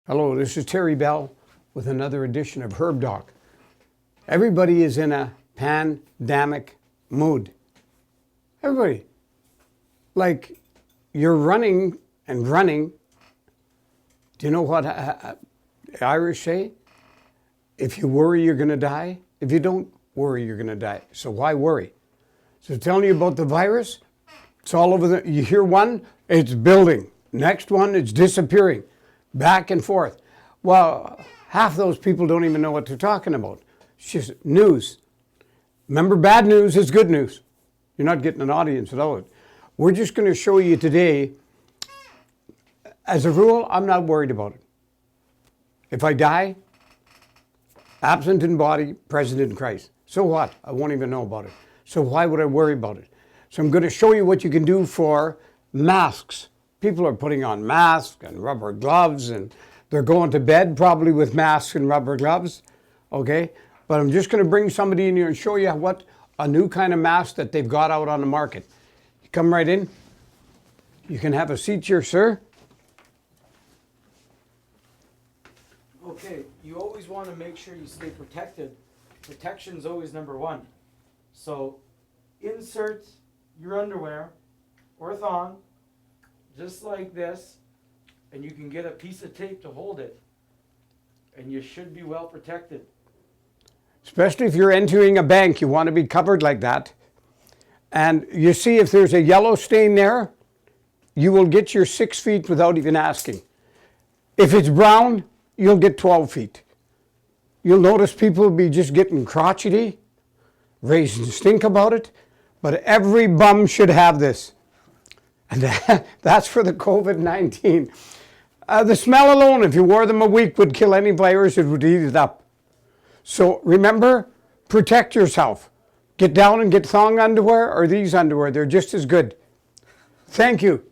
Hello, this is Terry Bell with another edition of Herb Doc. Everybody is in a pandemic mood. Everybody. Like, you're running and running. Do you know what the Irish say? If you worry, you're going to die. If you don't worry, you're going to die. So why worry? So telling you about the virus, it's all over. You hear one, it's building. Next one, it's disappearing. Back and forth. Well, half those people don't even know what they're talking about. It's just news. Remember, bad news is good news. You're not getting an audience without it. We're just going to show you today, as a rule, I'm not worried about it. If I die, absent in body, present in Christ. So what? I won't even know about it. So why would I worry about it? So I'm going to show you what you can do for masks. People are putting on masks and rubber gloves, and they're going to bed probably with masks and rubber gloves, okay? But I'm just going to bring somebody in here and show you what a new kind of mask that they've got out on the market. You come right in. You can have a seat here, sir. Okay, you always want to make sure you stay protected. Protection is always number one. So insert your underwear or thong just like this, and you can get a piece of tape to hold it, and you should be well protected. Especially if you're entering a bank, you want to be covered like that. And you see, if there's a yellow stain there, you will get your 6 feet without even asking. If it's brown, you'll get 12 feet. You'll notice people will be just getting crotchety, raising stink about it, but every bum should have this. And that's for the COVID-19. The smell alone, if you wore them a week, would kill any virus. It would eat it up. So remember, protect yourself. Get down and get thong underwear or these underwear. They're just as good. Thank you.